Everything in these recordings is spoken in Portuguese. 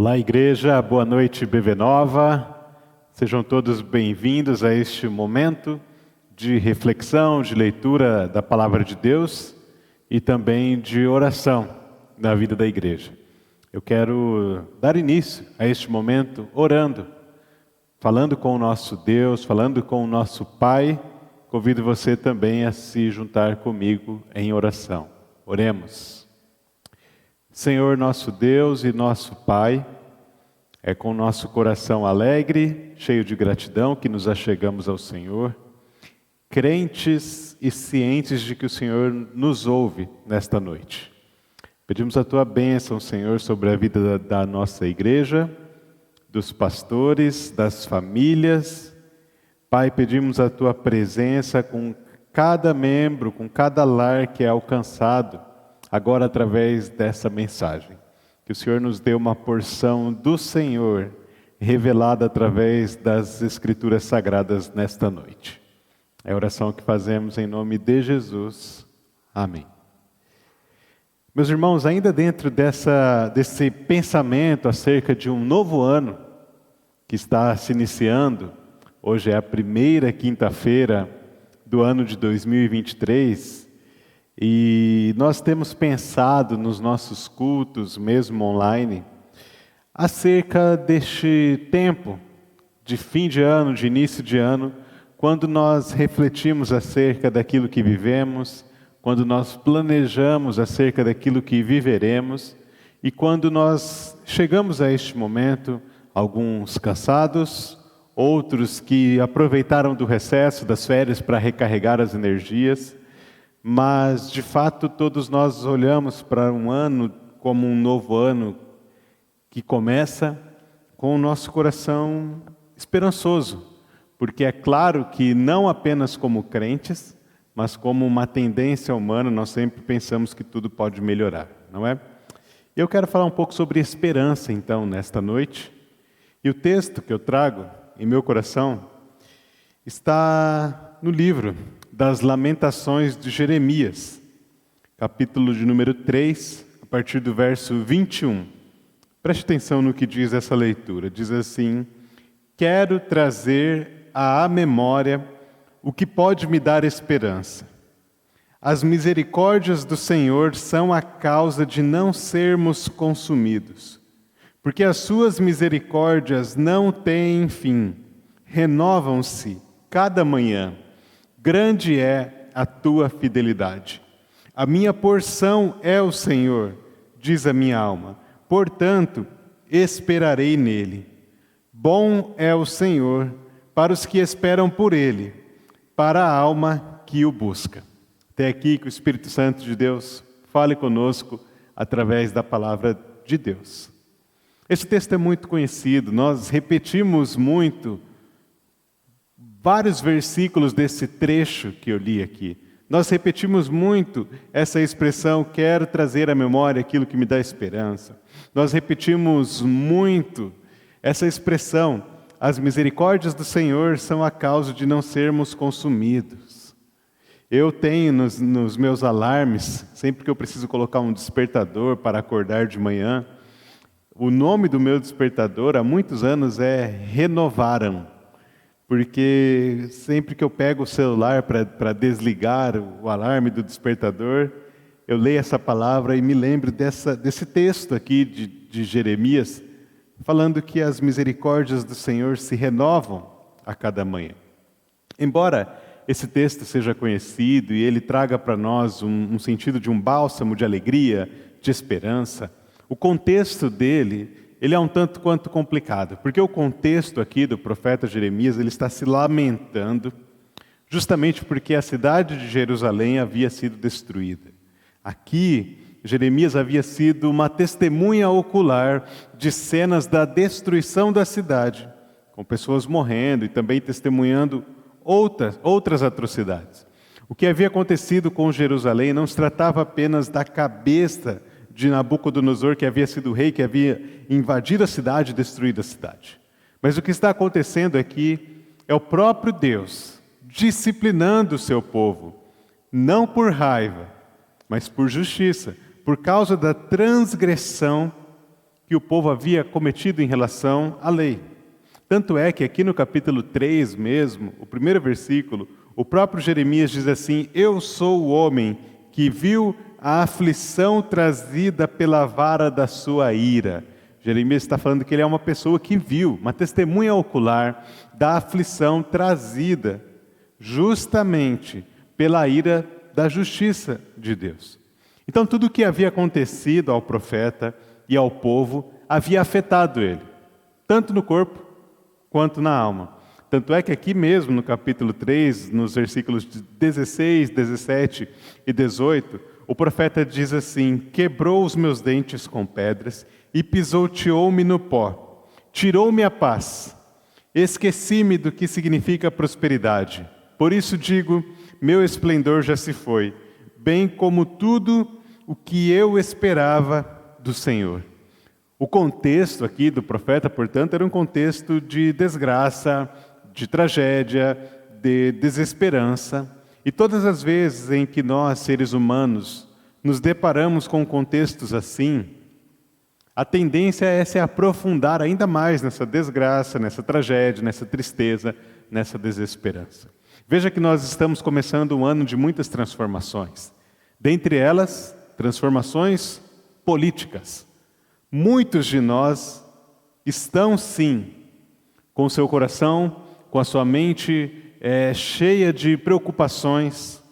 Olá, igreja, boa noite, BV Nova. Sejam todos bem-vindos a este momento de reflexão, de leitura da Palavra de Deus e também de oração na vida da igreja. Eu quero dar início a este momento orando, falando com o nosso Deus, falando com o nosso Pai. Convido você também a se juntar comigo em oração. Oremos. Senhor nosso Deus e nosso Pai, é com o nosso coração alegre, cheio de gratidão, que nos achegamos ao Senhor, crentes e cientes de que o Senhor nos ouve nesta noite. Pedimos a Tua bênção, Senhor, sobre a vida da nossa igreja, dos pastores, das famílias. Pai, pedimos a Tua presença com cada membro, com cada lar que é alcançado, agora através dessa mensagem. Que o Senhor nos dê uma porção do Senhor, revelada através das Escrituras Sagradas nesta noite. É a oração que fazemos em nome de Jesus. Amém. Meus irmãos, ainda dentro desse pensamento acerca de um novo ano que está se iniciando, hoje é a primeira quinta-feira do ano de 2023, e nós temos pensado nos nossos cultos, mesmo online, acerca deste tempo de fim de ano, de início de ano, quando nós refletimos acerca daquilo que vivemos, quando nós planejamos acerca daquilo que viveremos, e quando nós chegamos a este momento, alguns cansados, outros que aproveitaram do recesso, das férias para recarregar as energias, mas de fato todos nós olhamos para um ano como um novo ano que começa com o nosso coração esperançoso, porque é claro que não apenas como crentes, mas como uma tendência humana, nós sempre pensamos que tudo pode melhorar, não é? Eu quero falar um pouco sobre esperança então nesta noite, e o texto que eu trago em meu coração está no livro das Lamentações de Jeremias, capítulo de número 3, a partir do verso 21. Preste atenção no que diz essa leitura. Diz assim: quero trazer à memória o que pode me dar esperança. As misericórdias do Senhor são a causa de não sermos consumidos, porque as suas misericórdias não têm fim, renovam-se cada manhã. Grande é a tua fidelidade. A minha porção é o Senhor, diz a minha alma. Portanto, esperarei nele. Bom é o Senhor para os que esperam por ele, para a alma que o busca. Até aqui que o Espírito Santo de Deus fale conosco através da palavra de Deus. Esse texto é muito conhecido, nós repetimos muito vários versículos desse trecho que eu li aqui. Nós repetimos muito essa expressão, quero trazer à memória aquilo que me dá esperança. Nós repetimos muito essa expressão, as misericórdias do Senhor são a causa de não sermos consumidos. Eu tenho nos meus alarmes, sempre que eu preciso colocar um despertador para acordar de manhã, o nome do meu despertador há muitos anos é Renovaram. Porque sempre que eu pego o celular para desligar o alarme do despertador, eu leio essa palavra e me lembro desse texto aqui de Jeremias, falando que as misericórdias do Senhor se renovam a cada manhã. Embora esse texto seja conhecido e ele traga para nós um sentido de um bálsamo de alegria, de esperança, o contexto dele ele é um tanto quanto complicado, porque o contexto aqui do profeta Jeremias, ele está se lamentando, justamente porque a cidade de Jerusalém havia sido destruída. Aqui, Jeremias havia sido uma testemunha ocular de cenas da destruição da cidade, com pessoas morrendo e também testemunhando outras atrocidades. O que havia acontecido com Jerusalém não se tratava apenas da cabeça de Nabucodonosor, que havia sido rei, que havia invadido a cidade e destruído a cidade. Mas o que está acontecendo aqui é o próprio Deus disciplinando o seu povo, não por raiva, mas por justiça, por causa da transgressão que o povo havia cometido em relação à lei. Tanto é que aqui no capítulo 3 mesmo, o primeiro versículo, o próprio Jeremias diz assim: eu sou o homem que viu a aflição trazida pela vara da sua ira. Jeremias está falando que ele é uma pessoa que viu, uma testemunha ocular da aflição trazida justamente pela ira da justiça de Deus. Então tudo o que havia acontecido ao profeta e ao povo havia afetado ele, tanto no corpo quanto na alma. Tanto é que aqui mesmo no capítulo 3, nos versículos 16, 17 e 18, o profeta diz assim: quebrou os meus dentes com pedras e pisoteou-me no pó, tirou-me a paz, esqueci-me do que significa prosperidade. Por isso digo, meu esplendor já se foi, bem como tudo o que eu esperava do Senhor. O contexto aqui do profeta, portanto, era um contexto de desgraça, de tragédia, de desesperança. E todas as vezes em que nós, seres humanos, nos deparamos com contextos assim, a tendência é se aprofundar ainda mais nessa desgraça, nessa tragédia, nessa tristeza, nessa desesperança. Veja que nós estamos começando um ano de muitas transformações. Dentre elas, transformações políticas. Muitos de nós estão, sim, com o seu coração, com a sua mente cheia de preocupações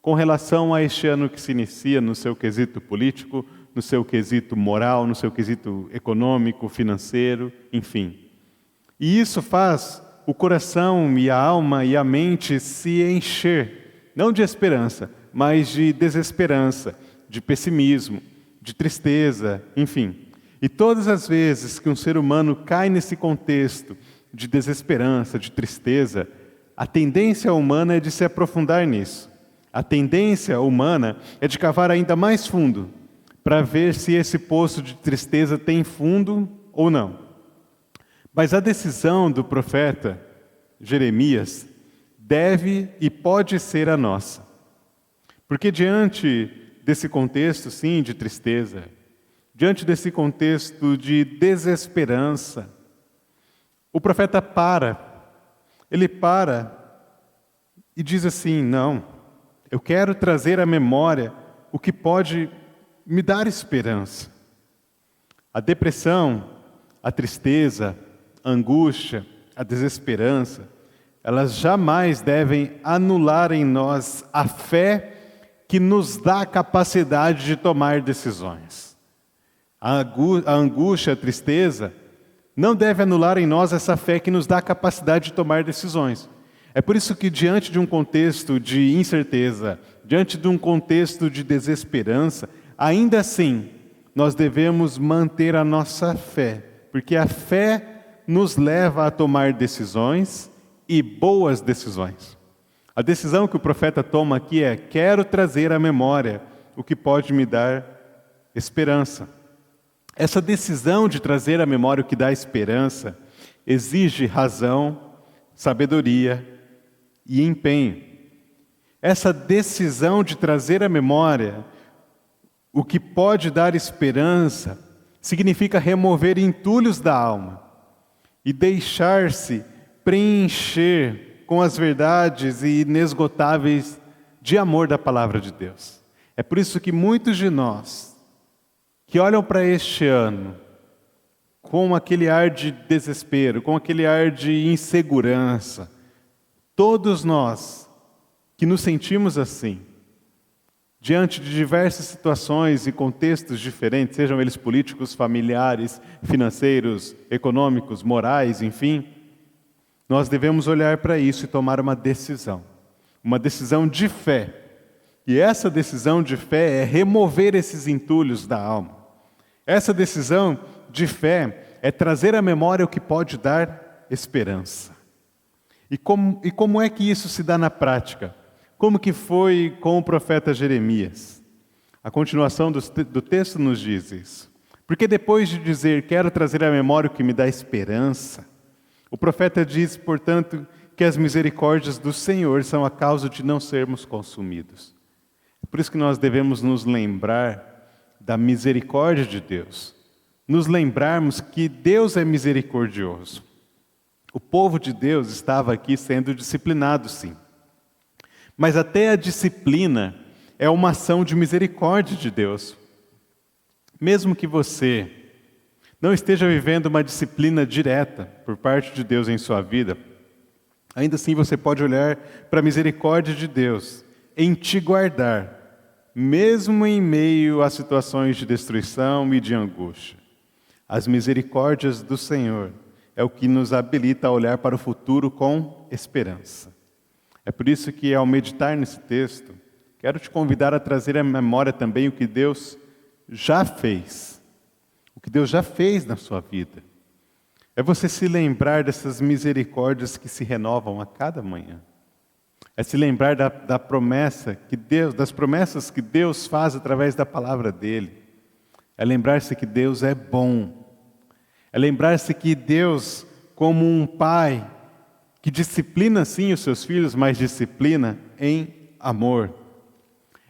com relação a este ano que se inicia no seu quesito político, no seu quesito moral, no seu quesito econômico, financeiro, enfim. E isso faz o coração e a alma e a mente se encher, não de esperança, mas de desesperança, de pessimismo, de tristeza, enfim. E todas as vezes que um ser humano cai nesse contexto de desesperança, de tristeza, a tendência humana é de se aprofundar nisso. A tendência humana é de cavar ainda mais fundo, para ver se esse poço de tristeza tem fundo ou não. Mas a decisão do profeta Jeremias deve e pode ser a nossa. Porque diante desse contexto, sim, de tristeza, diante desse contexto de desesperança, o profeta ele para e diz assim: não, eu quero trazer à memória o que pode me dar esperança. A depressão, a tristeza, a angústia, a desesperança, elas jamais devem anular em nós a fé que nos dá a capacidade de tomar decisões. A angústia, a tristeza, não deve anular em nós essa fé que nos dá a capacidade de tomar decisões. É por isso que diante de um contexto de incerteza, diante de um contexto de desesperança, ainda assim, nós devemos manter a nossa fé, porque a fé nos leva a tomar decisões e boas decisões. A decisão que o profeta toma aqui é: quero trazer à memória o que pode me dar esperança. Essa decisão de trazer à memória o que dá esperança exige razão, sabedoria e empenho. Essa decisão de trazer à memória o que pode dar esperança significa remover entulhos da alma e deixar-se preencher com as verdades inesgotáveis de amor da palavra de Deus. É por isso que muitos de nós que olham para este ano com aquele ar de desespero, com aquele ar de insegurança, todos nós que nos sentimos assim, diante de diversas situações e contextos diferentes, sejam eles políticos, familiares, financeiros, econômicos, morais, enfim, nós devemos olhar para isso e tomar uma decisão de fé. E essa decisão de fé é remover esses entulhos da alma. Essa decisão de fé é trazer à memória o que pode dar esperança. E como é que isso se dá na prática? Como que foi com o profeta Jeremias? A continuação do texto nos diz isso. Porque depois de dizer, quero trazer à memória o que me dá esperança, o profeta diz, portanto, que as misericórdias do Senhor são a causa de não sermos consumidos. Por isso que nós devemos nos lembrar da misericórdia de Deus, nos lembrarmos que Deus é misericordioso. O povo de Deus estava aqui sendo disciplinado, sim. Mas até a disciplina é uma ação de misericórdia de Deus. Mesmo que você não esteja vivendo uma disciplina direta por parte de Deus em sua vida, ainda assim você pode olhar para a misericórdia de Deus em te guardar, mesmo em meio a situações de destruição e de angústia. As misericórdias do Senhor é o que nos habilita a olhar para o futuro com esperança. É por isso que, ao meditar nesse texto, quero te convidar a trazer à memória também o que Deus já fez. O que Deus já fez na sua vida. É você se lembrar dessas misericórdias que se renovam a cada manhã. É se lembrar da promessa que Deus, das promessas que Deus faz através da palavra dele. É lembrar-se que Deus é bom. É lembrar-se que Deus, como um pai que disciplina sim os seus filhos, mas disciplina em amor.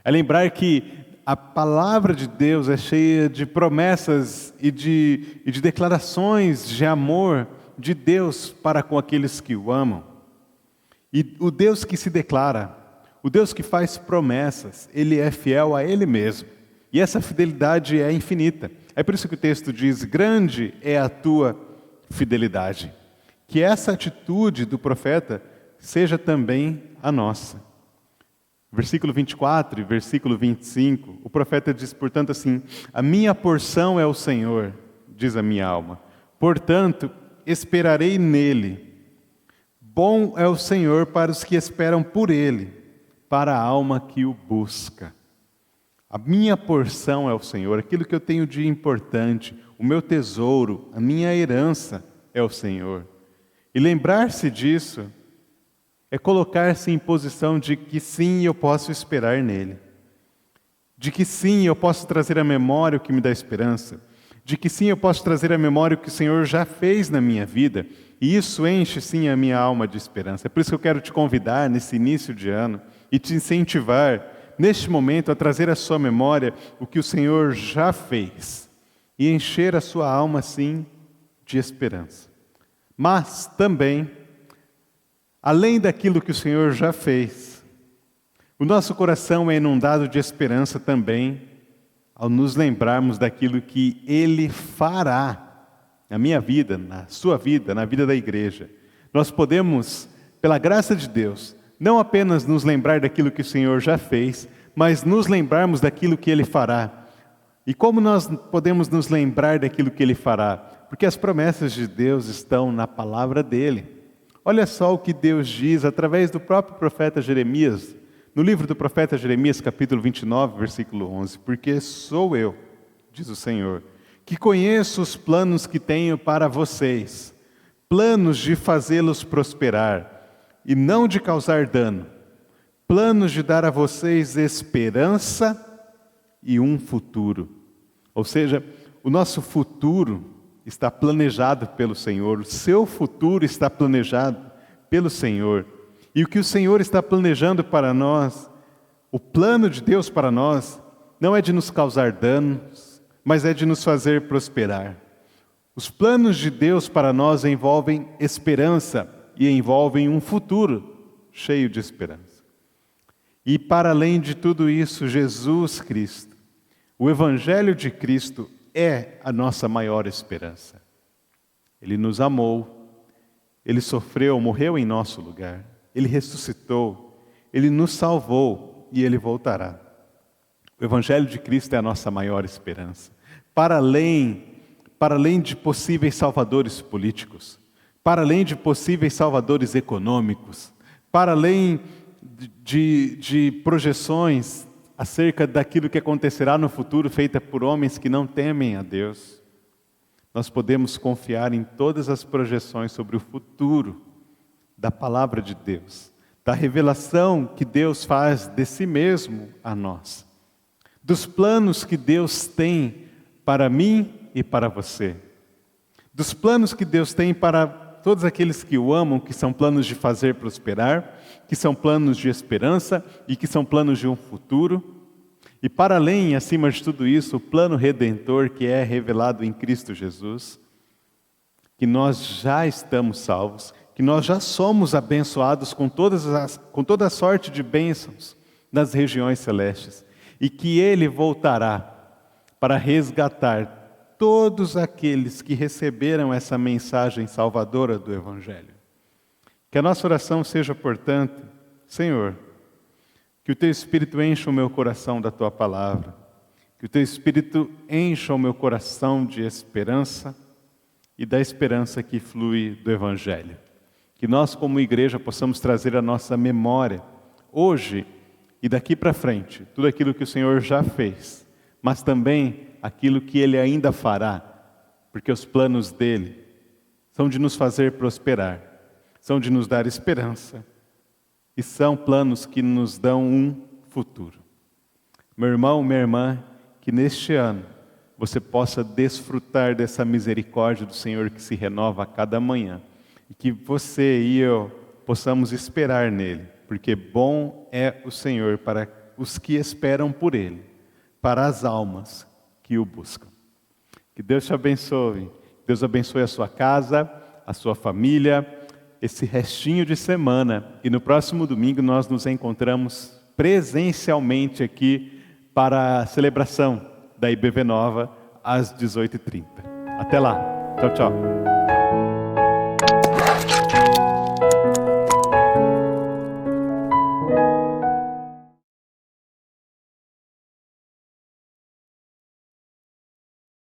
É lembrar que a palavra de Deus é cheia de promessas e de declarações de amor de Deus para com aqueles que o amam. E o Deus que se declara, o Deus que faz promessas, Ele é fiel a Ele mesmo. E essa fidelidade é infinita. É por isso que o texto diz, grande é a tua fidelidade. Que essa atitude do profeta seja também a nossa. Versículo 24 e versículo 25, o profeta diz, portanto, assim: a minha porção é o Senhor, diz a minha alma, portanto, esperarei nele. Bom é o Senhor para os que esperam por ele, para a alma que o busca. A minha porção é o Senhor, aquilo que eu tenho de importante, o meu tesouro, a minha herança é o Senhor. E lembrar-se disso é colocar-se em posição de que sim, eu posso esperar nele. De que sim, eu posso trazer à memória o que me dá esperança. De que sim, eu posso trazer à memória o que o Senhor já fez na minha vida. E isso enche sim a minha alma de esperança. É por isso que eu quero te convidar nesse início de ano e te incentivar neste momento a trazer à sua memória o que o Senhor já fez. E encher a sua alma sim de esperança. Mas também, além daquilo que o Senhor já fez, o nosso coração é inundado de esperança também, ao nos lembrarmos daquilo que Ele fará na minha vida, na sua vida, na vida da igreja. Nós podemos, pela graça de Deus, não apenas nos lembrar daquilo que o Senhor já fez, mas nos lembrarmos daquilo que Ele fará. E como nós podemos nos lembrar daquilo que Ele fará? Porque as promessas de Deus estão na palavra dEle. Olha só o que Deus diz através do próprio profeta Jeremias, no livro do profeta Jeremias, capítulo 29, versículo 11. Porque sou eu, diz o Senhor, que conheço os planos que tenho para vocês, planos de fazê-los prosperar e não de causar dano, planos de dar a vocês esperança e um futuro. Ou seja, o nosso futuro está planejado pelo Senhor, o seu futuro está planejado pelo Senhor. E o que o Senhor está planejando para nós, o plano de Deus para nós, não é de nos causar danos, mas é de nos fazer prosperar. Os planos de Deus para nós envolvem esperança e envolvem um futuro cheio de esperança. E para além de tudo isso, Jesus Cristo, o Evangelho de Cristo é a nossa maior esperança. Ele nos amou, Ele sofreu, morreu em nosso lugar, Ele ressuscitou, Ele nos salvou e Ele voltará. O Evangelho de Cristo é a nossa maior esperança. Para além de possíveis salvadores políticos, para além de possíveis salvadores econômicos, para além de projeções acerca daquilo que acontecerá no futuro feita por homens que não temem a Deus, nós podemos confiar em todas as projeções sobre o futuro da palavra de Deus, da revelação que Deus faz de si mesmo a nós, dos planos que Deus tem para mim e para você, dos planos que Deus tem para todos aqueles que o amam, que são planos de fazer prosperar, que são planos de esperança e que são planos de um futuro. E para além, acima de tudo isso, o plano redentor que é revelado em Cristo Jesus, que nós já estamos salvos, que nós já somos abençoados com toda a sorte de bênçãos nas regiões celestes, e que Ele voltará para resgatar todos aqueles que receberam essa mensagem salvadora do Evangelho. Que a nossa oração seja, portanto, Senhor, que o Teu Espírito encha o meu coração da Tua palavra, que o Teu Espírito encha o meu coração de esperança e da esperança que flui do Evangelho. Que nós, como igreja, possamos trazer à nossa memória, hoje e daqui para frente, tudo aquilo que o Senhor já fez, mas também aquilo que Ele ainda fará, porque os planos dEle são de nos fazer prosperar, são de nos dar esperança, e são planos que nos dão um futuro. Meu irmão, minha irmã, que neste ano você possa desfrutar dessa misericórdia do Senhor que se renova a cada manhã, e que você e eu possamos esperar nele, porque bom é o Senhor para os que esperam por Ele, para as almas que o buscam. Que Deus te abençoe, Deus abençoe a sua casa, a sua família, esse restinho de semana, e no próximo domingo nós nos encontramos presencialmente aqui para a celebração da IBV Nova às 18h30. Até lá, tchau, tchau.